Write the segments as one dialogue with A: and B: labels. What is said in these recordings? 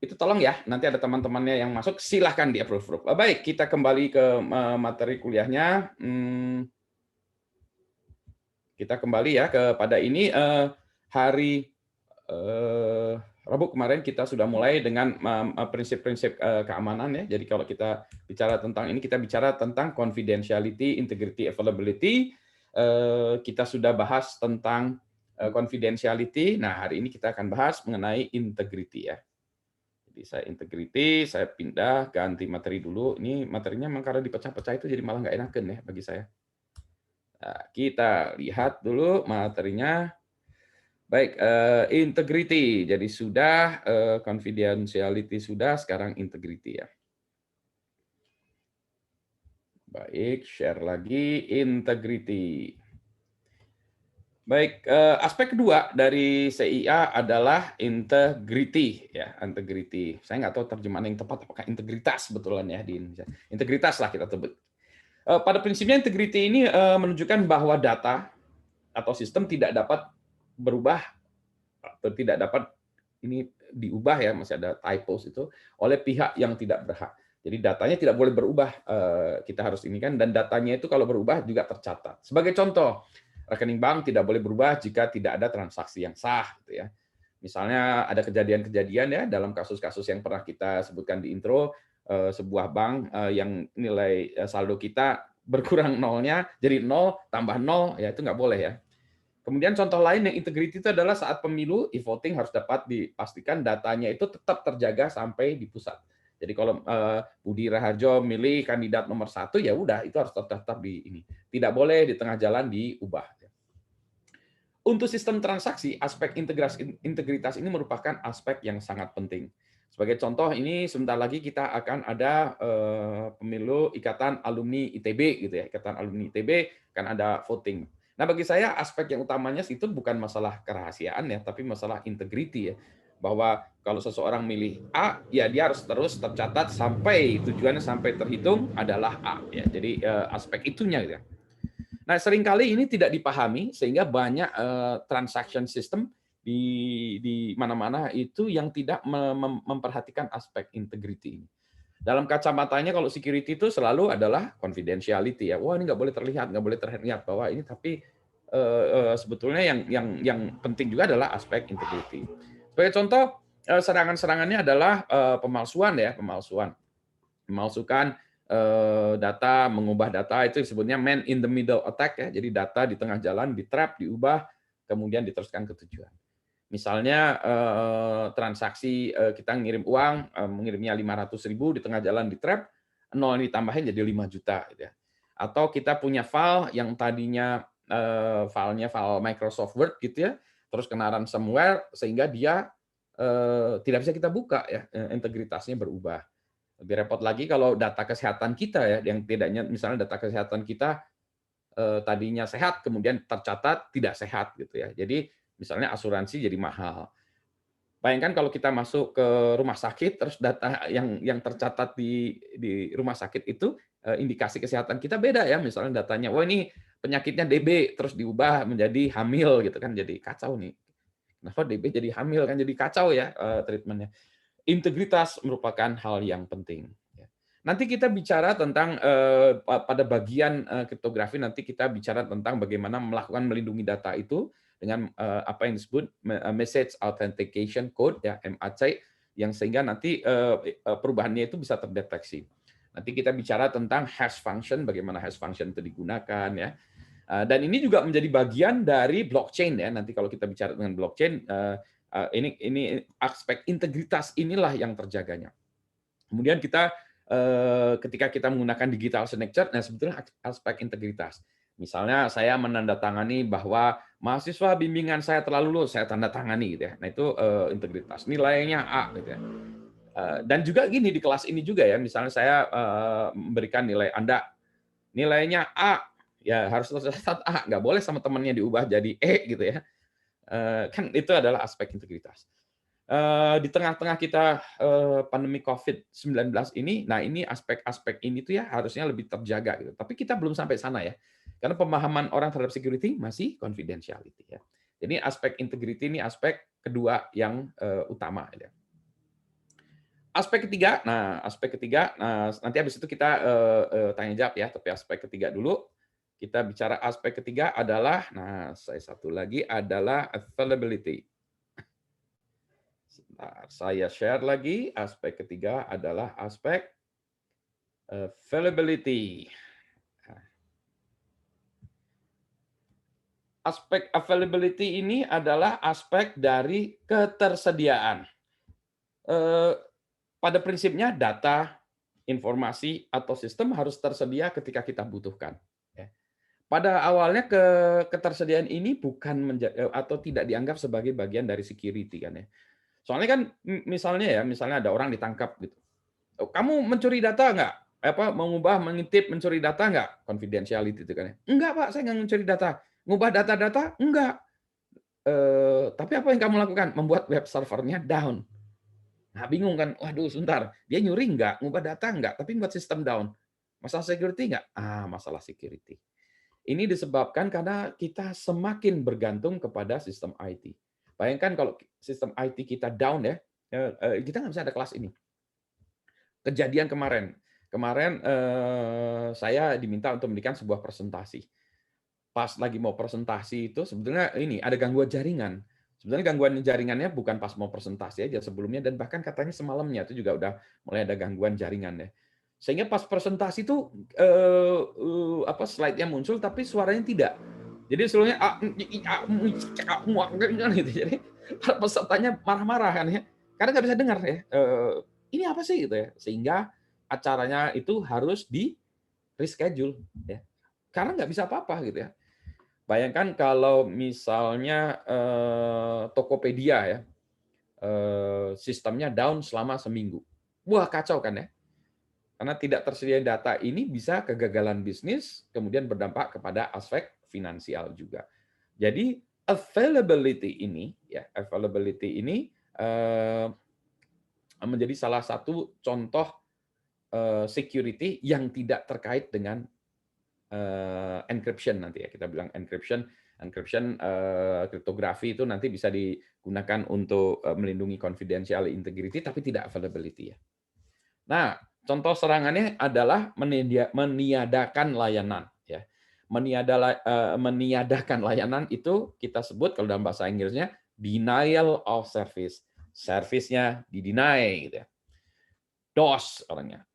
A: Itu tolong ya, nanti ada teman-temannya yang masuk, silahkan di-approve. Baik, kita kembali ke materi kuliahnya. Kita kembali ya kepada ini, hari Rabu kemarin kita sudah mulai dengan prinsip-prinsip keamanan ya. Jadi kalau kita bicara tentang ini, kita bicara tentang confidentiality, integrity, availability. Kita sudah bahas tentang confidentiality. Nah, hari ini kita akan bahas mengenai integrity ya. Jadi saya integrity, saya pindah, ganti materi dulu. Ini materinya memang karena dipecah-pecah itu jadi malah nggak enakan ya bagi saya. Nah, kita lihat dulu materinya. Baik, integrity. Jadi sudah, confidentiality sudah, sekarang integrity ya. Baik, share lagi, integrity. Baik, aspek kedua dari CIA adalah integrity ya, integrity. Saya nggak tahu terjemahan yang tepat apakah integritas betulan ya di Indonesia. Integritas lah kita sebut. Pada prinsipnya integrity ini menunjukkan bahwa data atau sistem tidak dapat berubah atau tidak dapat ini diubah ya, masih ada typos itu oleh pihak yang tidak berhak. Jadi datanya tidak boleh berubah, kita harus ini kan, dan datanya itu kalau berubah juga tercatat. Sebagai contoh, rekening bank tidak boleh berubah jika tidak ada transaksi yang sah, gitu ya. Misalnya ada kejadian-kejadian ya dalam kasus-kasus yang pernah kita sebutkan di intro, sebuah bank yang nilai saldo kita berkurang nolnya jadi nol tambah nol, ya itu nggak boleh ya. Kemudian contoh lain yang integrity itu adalah saat pemilu, e-voting harus dapat dipastikan datanya itu tetap terjaga sampai di pusat. Jadi kalau Budi Raharjo milih kandidat nomor 1, ya udah itu harus tetap di ini. Tidak boleh di tengah jalan diubah. Untuk sistem transaksi, aspek integritas ini merupakan aspek yang sangat penting. Sebagai contoh, ini sebentar lagi kita akan ada pemilu Ikatan Alumni ITB gitu ya, Ikatan Alumni ITB kan ada voting. Nah, bagi saya aspek yang utamanya itu bukan masalah kerahasiaan ya, tapi masalah integrity ya. Bahwa kalau seseorang milih A, ya dia harus terus tercatat sampai tujuannya sampai terhitung adalah A ya. Jadi aspek itunya gitu ya. Nah, seringkali ini tidak dipahami sehingga banyak transaction system di mana-mana itu yang tidak memperhatikan aspek integrity ini. Dalam kacamatanya kalau security itu selalu adalah confidentiality ya. Wah, ini nggak boleh terlihat, nggak boleh terlihat bahwa ini, tapi sebetulnya yang penting juga adalah aspek integrity. Sebagai contoh, serangan-serangannya adalah pemalsuan ya, memalsukan data, mengubah data, itu disebutnya man in the middle attack ya. Jadi data di tengah jalan di-trap, diubah, kemudian diteruskan ke tujuan. Misalnya transaksi kita ngirim uang, mengirimnya 500.000 di tengah jalan di-trap, nol ditambahin jadi 5 juta gitu ya. Atau kita punya file yang tadinya filenya file Microsoft Word gitu ya, terus kena ransomware sehingga dia tidak bisa kita buka ya, integritasnya berubah. Lebih repot lagi kalau data kesehatan kita ya, yang tidaknya misalnya data kesehatan kita tadinya sehat, kemudian tercatat tidak sehat gitu ya. Jadi misalnya asuransi jadi mahal. Bayangkan kalau kita masuk ke rumah sakit, terus data yang tercatat di rumah sakit itu indikasi kesehatan kita beda ya. Misalnya datanya, wah ini penyakitnya DB, terus diubah menjadi hamil gitu kan, jadi kacau nih. Kenapa DB jadi hamil kan, jadi kacau ya treatmentnya. Integritas merupakan hal yang penting. Nanti kita bicara tentang pada bagian kriptografi, nanti kita bicara tentang bagaimana melakukan melindungi data itu dengan apa yang disebut message authentication code ya, MAC, yang sehingga nanti perubahannya itu bisa terdeteksi. Nanti kita bicara tentang hash function, bagaimana hash function itu digunakan ya. Dan ini juga menjadi bagian dari blockchain ya. Nanti kalau kita bicara dengan blockchain, ini aspek integritas inilah yang terjaganya. Kemudian kita ketika kita menggunakan digital signature, nah sebetulnya aspek integritas. Misalnya saya menandatangani bahwa mahasiswa bimbingan saya telah lulus, saya tanda tangani gitu ya. Nah itu integritas. Nilainya A gitu ya. Dan juga gini di kelas ini juga ya, misalnya saya memberikan nilai Anda, nilainya A, ya harus tercatat A, nggak boleh sama temannya diubah jadi E gitu ya. Kan itu adalah aspek integritas. Di tengah-tengah kita pandemi COVID-19 ini, nah ini aspek-aspek ini tuh ya harusnya lebih terjaga gitu. Tapi kita belum sampai sana ya. Karena pemahaman orang terhadap security masih confidentiality ya. Jadi aspek integrity ini aspek kedua yang utama ya. Aspek ketiga, nanti habis itu kita tanya jawab ya, tapi aspek ketiga dulu. Kita bicara aspek ketiga adalah, saya satu lagi adalah availability. Sebentar, saya share lagi. Aspek ketiga adalah aspek availability. Aspek availability ini adalah aspek dari ketersediaan. Pada prinsipnya data, informasi, atau sistem harus tersedia ketika kita butuhkan. Pada awalnya ketersediaan ini bukan atau tidak dianggap sebagai bagian dari security kan ya. Soalnya kan misalnya ada orang ditangkap gitu. Kamu mencuri data nggak? Mengubah, mengintip, mencuri data nggak? Confidentiality itu kan ya. Enggak Pak, saya nggak mencuri data. Ngubah data-data? Enggak. Tapi apa yang kamu lakukan? Membuat web servernya down. Nah, bingung kan? Waduh, sebentar. Dia nyuri nggak? Ngubah data nggak? Tapi buat sistem down. Masalah security nggak? Masalah security. Ini disebabkan karena kita semakin bergantung kepada sistem IT. Bayangkan kalau sistem IT kita down ya, kita nggak bisa ada kelas ini. Kejadian kemarin saya diminta untuk memberikan sebuah presentasi. Pas lagi mau presentasi itu sebetulnya ini ada gangguan jaringan. Sebenarnya gangguan jaringannya bukan pas mau presentasi aja sebelumnya, dan bahkan katanya semalamnya itu juga udah mulai ada gangguan jaringan ya. Sehingga pas presentasi itu slide-nya muncul tapi suaranya tidak. Jadi seluruhnya gitu. Jadi pesertanya marah-marah kan ya. Karena nggak bisa dengar ya. Ini apa sih gitu ya. Sehingga acaranya itu harus di reschedule ya. Karena nggak bisa apa-apa gitu ya. Bayangkan kalau misalnya Tokopedia ya, sistemnya down selama seminggu. Wah, kacau kan ya? Karena tidak tersedia data ini bisa kegagalan bisnis, kemudian berdampak kepada aspek finansial juga. Jadi availability ini menjadi salah satu contoh security yang tidak terkait dengan encryption nanti ya, kita bilang encryption kriptografi itu nanti bisa digunakan untuk melindungi confidential integrity tapi tidak availability ya. Nah, contoh serangannya adalah meniadakan layanan ya. Meniadakan layanan itu kita sebut kalau dalam bahasa Inggrisnya denial of service. Service-nya di-deny gitu ya. DOS orangnya.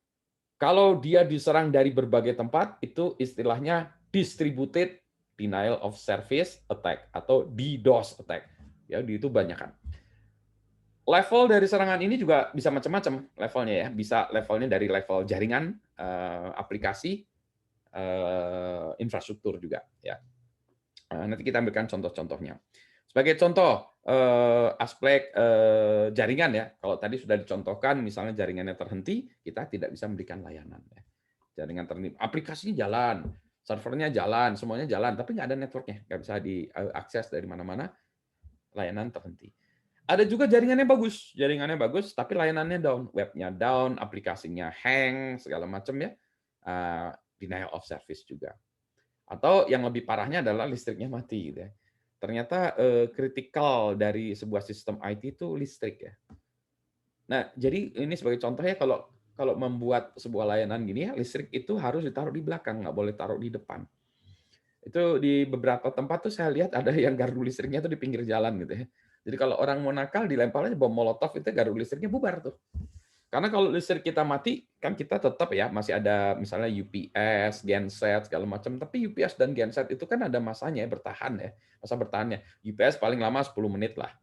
A: Kalau dia diserang dari berbagai tempat, itu istilahnya distributed denial of service attack atau DDoS attack. Ya, itu banyak kan. Level dari serangan ini juga bisa macam-macam levelnya ya. Bisa levelnya dari level jaringan, aplikasi, infrastruktur juga ya. Nanti kita ambilkan contoh-contohnya. Sebagai contoh aspek jaringan ya, kalau tadi sudah dicontohkan misalnya jaringannya terhenti, kita tidak bisa memberikan layanan. Ya. Jaringan terhenti, aplikasinya jalan, servernya jalan, semuanya jalan, tapi nggak ada networknya, nggak bisa diakses dari mana-mana, layanan terhenti. Ada juga jaringannya bagus, tapi layanannya down, webnya down, aplikasinya hang, segala macam ya, denial of service juga. Atau yang lebih parahnya adalah listriknya mati, gitu ya. Ternyata kritikal dari sebuah sistem IT itu listrik ya. Nah, jadi ini sebagai contoh ya, kalau membuat sebuah layanan gini ya, listrik itu harus ditaruh di belakang, nggak boleh taruh di depan. Itu di beberapa tempat tuh saya lihat ada yang gardu listriknya tuh di pinggir jalan gitu ya. Jadi kalau orang mau nakal dilempar aja bom molotov, itu gardu listriknya bubar tuh. Karena kalau listrik kita mati, kan kita tetap ya masih ada misalnya UPS, genset segala macam. Tapi UPS dan genset itu kan ada masanya bertahan ya, masa bertahannya. UPS paling lama 10 menit lah.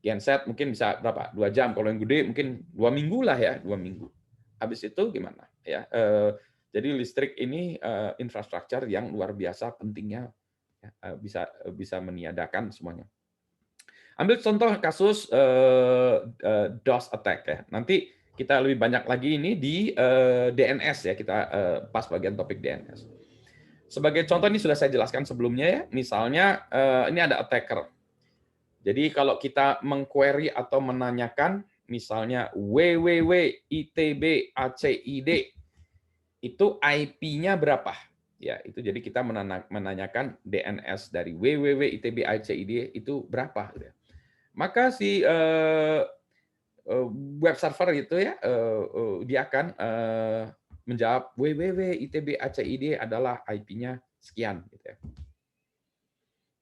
A: Genset mungkin bisa berapa? 2 jam. Kalau yang gede mungkin 2 minggu lah ya, 2 minggu. Habis itu gimana? Ya, jadi listrik ini infrastruktur yang luar biasa pentingnya, ya, bisa meniadakan semuanya. Ambil contoh kasus DOS attack ya. Nanti kita lebih banyak lagi ini di DNS ya, kita pas bagian topik DNS. Sebagai contoh ini sudah saya jelaskan sebelumnya ya, misalnya ini ada attacker. Jadi kalau kita mengquery atau menanyakan misalnya www.itb.acid itu IP-nya berapa? Ya, itu jadi kita menanyakan DNS dari www.itb.acid itu berapa gitu ya. Maka si web server itu ya, dia akan menjawab www.itb.acid adalah IP-nya sekian gitu ya.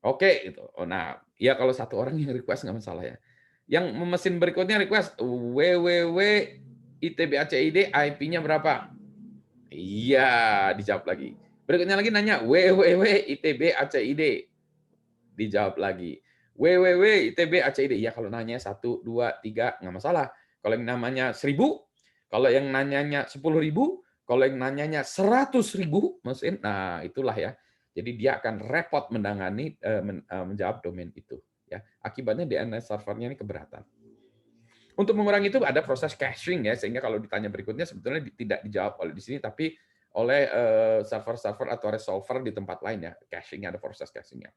A: Oke gitu. Nah, ya kalau satu orang yang request nggak masalah ya. Yang mesin berikutnya request www.itb.acid IP-nya berapa? Iya, dijawab lagi. Berikutnya lagi nanya www.itb.acid, dijawab lagi. www.itb.acid. Ya kalau nanya 1, 2, 3 nggak masalah. Kalau yang namanya 1000, kalau yang nanyanya 10.000, kalau yang nanyanya 100.000 mesin, nah itulah ya. Jadi dia akan repot menjawab domain itu. Ya, akibatnya DNS servernya ini keberatan. Untuk mengurangi itu ada proses caching ya, sehingga kalau ditanya berikutnya sebetulnya tidak dijawab oleh di sini, tapi oleh server-server atau resolver di tempat lain ya. Caching, ada proses caching-nya.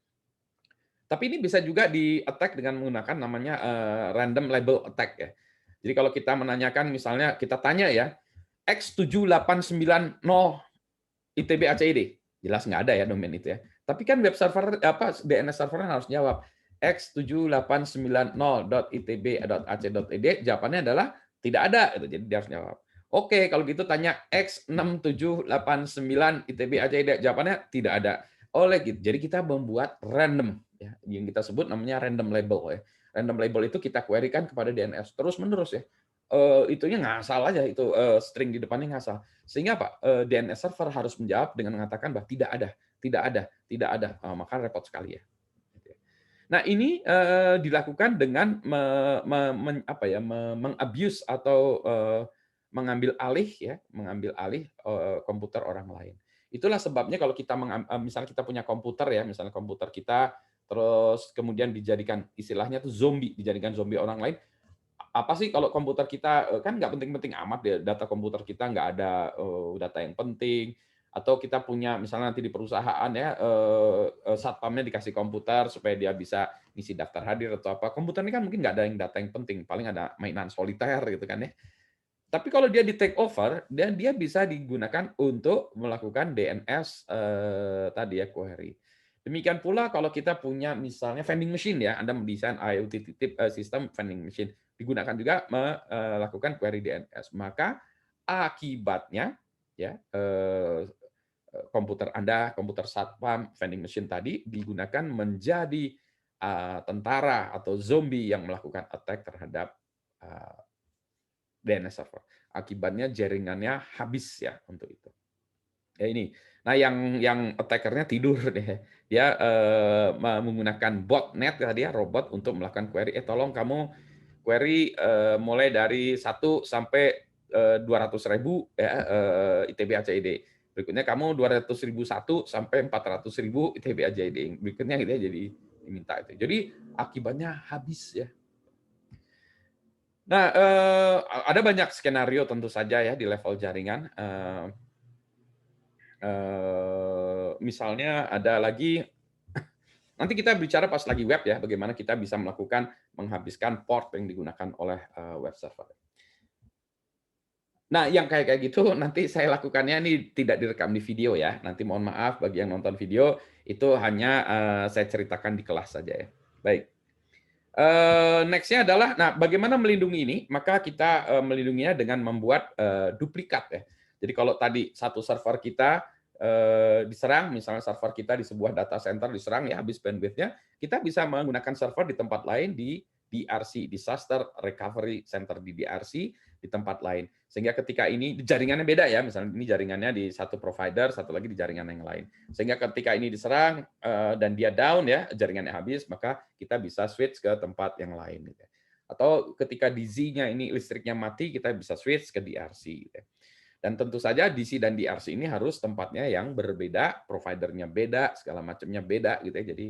A: Tapi ini bisa juga di-attack dengan menggunakan namanya random label attack ya. Jadi kalau kita menanyakan misalnya kita tanya ya, X7890 ITB ACID, jelas nggak ada ya domain itu ya. Tapi kan web server DNS server harus jawab x7890.itb.ac.id, jawabannya adalah tidak ada gitu. Jadi dia harus jawab. Oke, kalau gitu tanya X6789 ITB ACID, jawabannya tidak ada. Oleh gitu. Jadi kita membuat random ya, yang kita sebut namanya random label ya. Random label itu kita query kan kepada DNS terus-menerus ya. Itunya ngasal aja itu string di depannya ngasal. Sehingga apa? DNS server harus menjawab dengan mengatakan bahwa tidak ada, tidak ada, tidak ada. Maka repot sekali ya. Nah ini dilakukan dengan mengabuse atau mengambil alih ya, mengambil alih komputer orang lain. Itulah sebabnya kalau kita misalnya kita punya komputer ya, misalnya komputer kita terus kemudian dijadikan istilahnya tuh zombie, dijadikan zombie orang lain. Apa sih kalau komputer kita kan nggak penting-penting amat ya, data komputer kita nggak ada data yang penting, atau kita punya misalnya nanti di perusahaan ya satpamnya dikasih komputer supaya dia bisa ngisi daftar hadir atau apa. Komputer ini kan mungkin nggak ada yang data yang penting, paling ada mainan soliter gitu kan ya. Tapi kalau dia di take over dan dia bisa digunakan untuk melakukan DNS tadi ya query. Demikian pula kalau kita punya misalnya vending machine ya, Anda mendesain IoT titip sistem vending machine, digunakan juga melakukan query DNS. Maka akibatnya ya komputer Anda, komputer satpam, vending machine tadi digunakan menjadi tentara atau zombie yang melakukan attack terhadap DNS server. Akibatnya jaringannya habis ya untuk itu. Ya ini. Nah, yang attackernya tidur deh. Dia menggunakan botnet tadi ya, robot untuk melakukan query. Tolong kamu query mulai dari 1 sampai 200.000 ya ITB ACID. Berikutnya kamu 200.001 sampai 400.000 ITB ACID. Berikutnya gitu ya, jadi diminta itu. Jadi akibatnya habis ya. Nah, ada banyak skenario tentu saja ya di level jaringan. Misalnya ada lagi, nanti kita bicara pas lagi web ya, bagaimana kita bisa melakukan menghabiskan port yang digunakan oleh web server. Nah, yang kayak gitu nanti saya lakukannya ini tidak direkam di video ya. Nanti mohon maaf bagi yang nonton video, itu hanya saya ceritakan di kelas saja ya. Baik. Next-nya adalah, nah bagaimana melindungi ini? Maka kita melindunginya dengan membuat duplikat ya. Jadi kalau tadi satu server kita diserang, misalnya server kita di sebuah data center diserang ya habis bandwidth-nya, kita bisa menggunakan server di tempat lain di DRC, Disaster Recovery Center di DRC, di tempat lain. Sehingga ketika ini jaringannya beda ya, misalnya ini jaringannya di satu provider, satu lagi di jaringan yang lain. Sehingga ketika ini diserang dan dia down ya, jaringannya habis, maka kita bisa switch ke tempat yang lain. Gitu. Atau ketika DC-nya ini listriknya mati, kita bisa switch ke DRC. Gitu. Dan tentu saja DC dan DRC ini harus tempatnya yang berbeda, providernya beda, segala macamnya beda gitu ya. Jadi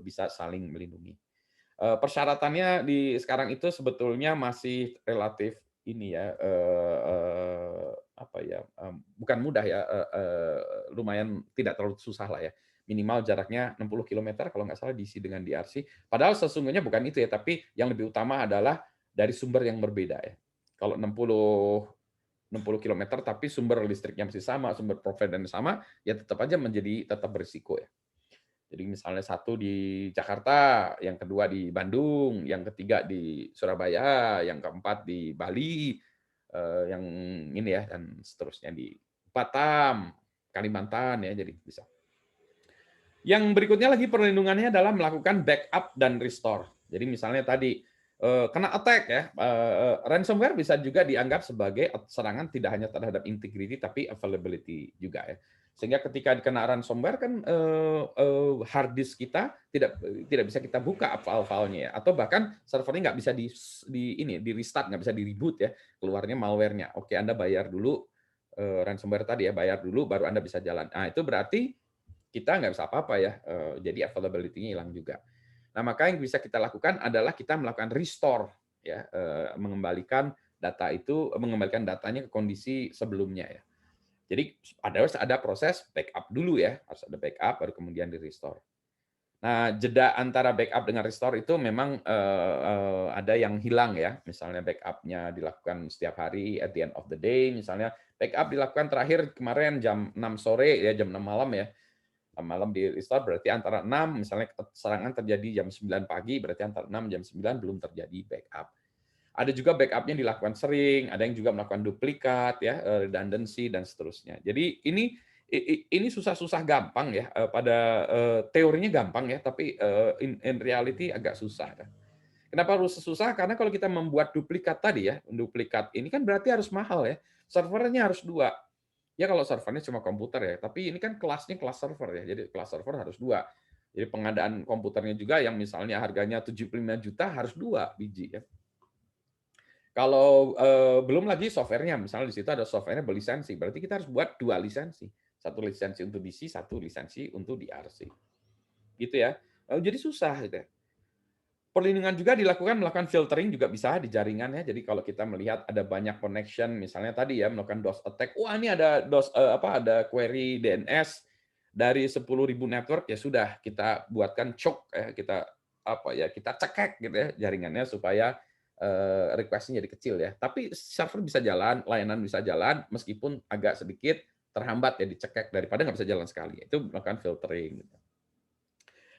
A: bisa saling melindungi. Persyaratannya di sekarang itu sebetulnya masih relatif ini ya bukan mudah ya, lumayan tidak terlalu susah lah ya. Minimal jaraknya 60 km kalau nggak salah DC dengan DRC. Padahal sesungguhnya bukan itu ya, tapi yang lebih utama adalah dari sumber yang berbeda ya. Kalau 60 km tapi sumber listriknya masih sama, sumber providernya sama, ya tetap aja tetap berisiko ya. Jadi misalnya satu di Jakarta, yang kedua di Bandung, yang ketiga di Surabaya, yang keempat di Bali, yang ini ya, dan seterusnya di Batam, Kalimantan ya, jadi bisa. Yang berikutnya lagi perlindungannya adalah melakukan backup dan restore. Jadi misalnya tadi kena attack ya, ransomware bisa juga dianggap sebagai serangan tidak hanya terhadap integrity tapi availability juga ya. Sehingga ketika kena ransomware kan hard disk kita tidak bisa kita buka file-filenya ya, atau bahkan servernya nggak bisa di restart, nggak bisa di reboot ya, keluarnya malware-nya. Oke, Anda bayar dulu ransomware tadi ya, bayar dulu baru Anda bisa jalan. Nah, itu berarti kita nggak bisa apa-apa ya, jadi availability-nya hilang juga. Nah, maka yang bisa kita lakukan adalah kita melakukan restore, ya, mengembalikan data itu, mengembalikan datanya ke kondisi sebelumnya ya. Jadi harus ada proses backup dulu ya, harus ada backup baru kemudian di restore. Nah, jeda antara backup dengan restore itu memang ada yang hilang ya. Misalnya backup-nya dilakukan setiap hari at the end of the day, misalnya backup dilakukan terakhir kemarin jam 6 sore ya, jam 6 malam ya. Malam di restart berarti antara 6, misalnya serangan terjadi jam 9 pagi, berarti antara 6 jam 9 belum terjadi backup. Ada juga backup-nya dilakukan sering, ada yang juga melakukan duplikat ya, redundancy dan seterusnya. Jadi ini susah-susah gampang ya, pada teorinya gampang ya, tapi in reality agak susah ya. Kenapa harus susah? Karena kalau kita membuat duplikat tadi ya, duplikat ini kan berarti harus mahal ya. Servernya harus 2. Ya kalau servernya cuma komputer ya, tapi ini kan kelasnya kelas server ya, jadi kelas server harus 2. Jadi pengadaan komputernya juga yang misalnya harganya 75 juta harus 2 biji ya. Kalau belum lagi softwarenya, misalnya di situ ada softwarenya berlisensi, berarti kita harus buat 2 lisensi. 1 lisensi untuk DC, 1 lisensi untuk DRC. Gitu ya. Jadi susah gitu ya. Perlindungan juga dilakukan melakukan filtering juga bisa di jaringan ya. Jadi kalau kita melihat ada banyak connection, misalnya tadi ya melakukan DOS attack, wah ini ada ada query DNS dari 10.000 network, ya sudah kita buatkan choke ya, kita cekek gitu ya jaringannya supaya request-nya jadi kecil ya. Tapi server bisa jalan, layanan bisa jalan meskipun agak sedikit terhambat ya dicekek daripada nggak bisa jalan sekali. Itu melakukan filtering gitu.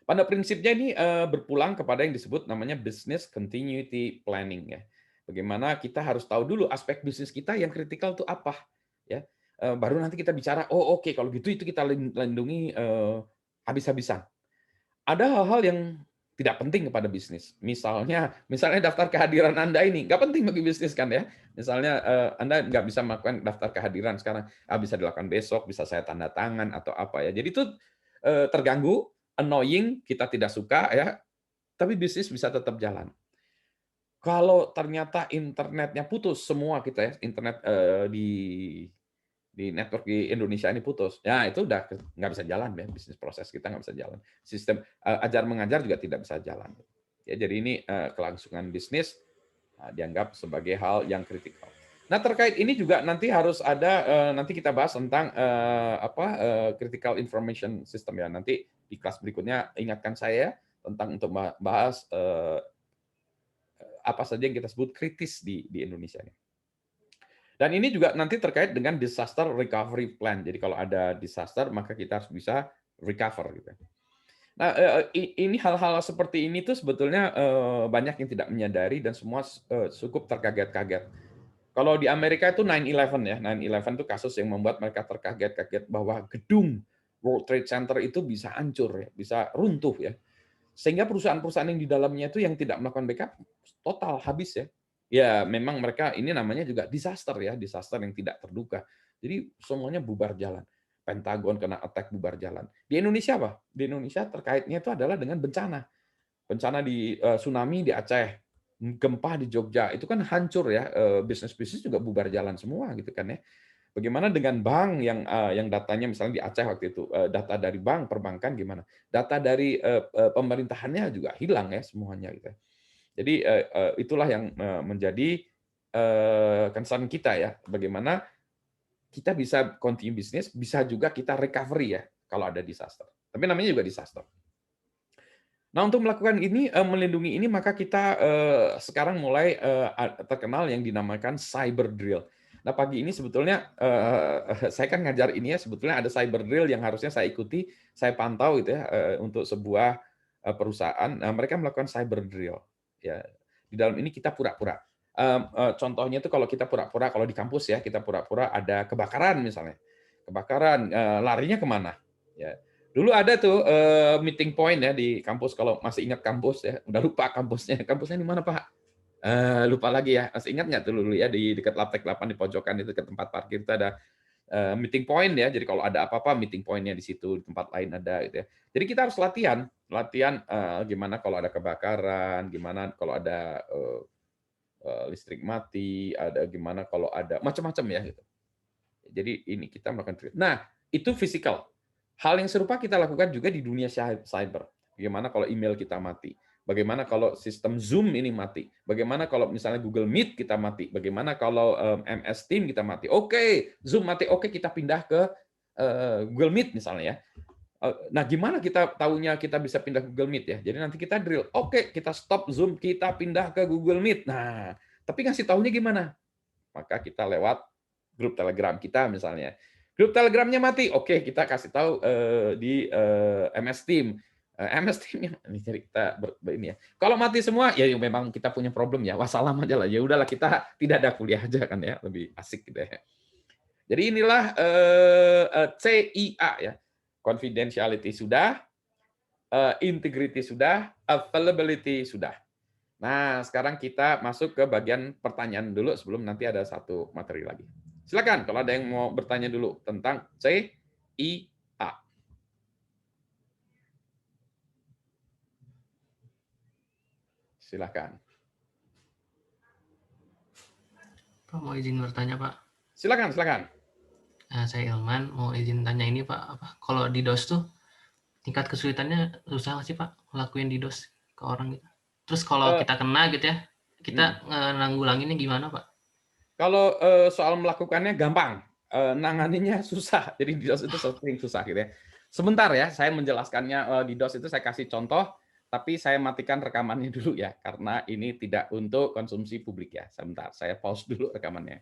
A: Pada prinsipnya ini berpulang kepada yang disebut namanya business continuity planning ya. Bagaimana kita harus tahu dulu aspek bisnis kita yang kritikal itu apa ya. Baru nanti kita bicara, oh oke kalau gitu itu kita lindungi habis-habisan. Ada hal-hal yang tidak penting kepada bisnis. Misalnya daftar kehadiran Anda ini nggak penting bagi bisnis kan ya. Misalnya Anda nggak bisa melakukan daftar kehadiran sekarang, bisa dilakukan besok, bisa saya tanda tangan atau apa ya. Jadi itu terganggu, annoying, kita tidak suka ya, tapi bisnis bisa tetap jalan. Kalau ternyata internetnya putus semua kita ya, internet di network di Indonesia ini putus, ya itu udah nggak bisa jalan ya, bisnis proses kita nggak bisa jalan. Sistem ajar mengajar juga tidak bisa jalan. Ya, jadi ini kelangsungan bisnis dianggap sebagai hal yang kritikal. Nah, terkait ini juga nanti harus ada nanti kita bahas tentang critical information system ya. Nanti di kelas berikutnya ingatkan saya tentang untuk bahas apa saja yang kita sebut kritis di Indonesia ini. Dan ini juga nanti terkait dengan disaster recovery plan. Jadi kalau ada disaster maka kita harus bisa recover gitu. Nah, ini hal-hal seperti ini tuh sebetulnya banyak yang tidak menyadari dan semua cukup terkaget-kaget. Kalau di Amerika itu 9/11 ya, 9/11 itu kasus yang membuat mereka terkaget-kaget bahwa gedung World Trade Center itu bisa hancur ya, bisa runtuh ya. Sehingga perusahaan-perusahaan yang di dalamnya itu yang tidak melakukan backup total habis ya. Ya, memang mereka ini namanya juga disaster ya, disaster yang tidak terduga. Jadi semuanya bubar jalan. Pentagon kena attack bubar jalan. Di Indonesia apa? Di Indonesia terkaitnya itu adalah dengan bencana. Bencana di tsunami di Aceh, gempa di Jogja, itu kan hancur ya, bisnis-bisnis juga bubar jalan semua gitu kan ya. Bagaimana dengan bank yang datanya misalnya di Aceh waktu itu, data dari bank, perbankan gimana? Data dari pemerintahannya juga hilang ya semuanya gitu ya. Jadi itulah yang menjadi concern kita ya, bagaimana kita bisa continue bisnis, bisa juga kita recovery ya kalau ada disaster. Tapi namanya juga disaster. Nah, untuk melakukan ini, melindungi ini, maka kita sekarang mulai terkenal yang dinamakan cyber drill. Nah, pagi ini sebetulnya saya kan ngajar ini ya, sebetulnya ada cyber drill yang harusnya saya ikuti, saya pantau gitu ya, untuk sebuah perusahaan. Nah, mereka melakukan cyber drill. Ya, di dalam ini kita pura-pura. Contohnya itu kalau kita pura-pura, kalau di kampus ya, kita pura-pura ada kebakaran misalnya. Kebakaran, larinya kemana? Ya. Dulu ada tuh meeting point ya di kampus, kalau masih ingat kampus ya, udah lupa kampusnya. Kampusnya di mana, Pak? Lupa lagi ya. Masih ingat nggak tuh dulu ya di dekat Laptek 8 di pojokan itu dekat tempat parkir itu ada meeting point ya. Jadi kalau ada apa-apa meeting point-nya di situ, di tempat lain ada gitu ya. Jadi kita harus latihan, gimana kalau ada kebakaran, gimana kalau ada listrik mati, ada gimana kalau ada macam-macam ya gitu. Jadi ini kita melakukan treat. Nah, itu physical. Hal yang serupa kita lakukan juga di dunia cyber. Bagaimana kalau email kita mati? Bagaimana kalau sistem Zoom ini mati? Bagaimana kalau misalnya Google Meet kita mati? Bagaimana kalau MS Team kita mati? Oke, Zoom mati. Oke, kita pindah ke Google Meet misalnya ya. Nah, gimana kita tahunya kita bisa pindah ke Google Meet ya? Jadi nanti kita drill. Oke, kita stop Zoom, kita pindah ke Google Meet. Nah, tapi ngasih tahunya gimana? Maka kita lewat grup Telegram kita misalnya. Grup Telegramnya mati, oke kita kasih tahu di MS Team. MS Team ini jadi kita ini ya. Kalau mati semua ya memang kita punya problem ya. Wassalam aja lah. Ya udahlah kita tidak ada kuliah aja kan ya, lebih asik gitu ya. Jadi inilah CIA ya. Confidentiality sudah, integrity sudah, availability sudah. Nah, sekarang kita masuk ke bagian pertanyaan dulu sebelum nanti ada satu materi lagi. Silakan kalau ada yang mau bertanya dulu tentang CIA. Silakan.
B: Pak, mau izin bertanya, Pak.
A: Silakan, silakan.
B: Saya Ilman, mau izin tanya ini, Pak. Kalau di DOS tuh tingkat kesulitannya susah nggak sih, Pak, ngelakuin di DOS ke orang gitu? Terus kalau kita kena gitu ya, kita nanggulanginnya gimana, Pak?
A: Kalau soal melakukannya gampang, nanganinnya susah. Jadi di DOS itu sering susah gitu ya. Sebentar ya, saya menjelaskannya di DOS itu saya kasih contoh, tapi saya matikan rekamannya dulu ya, karena ini tidak untuk konsumsi publik ya. Sebentar, saya pause dulu rekamannya.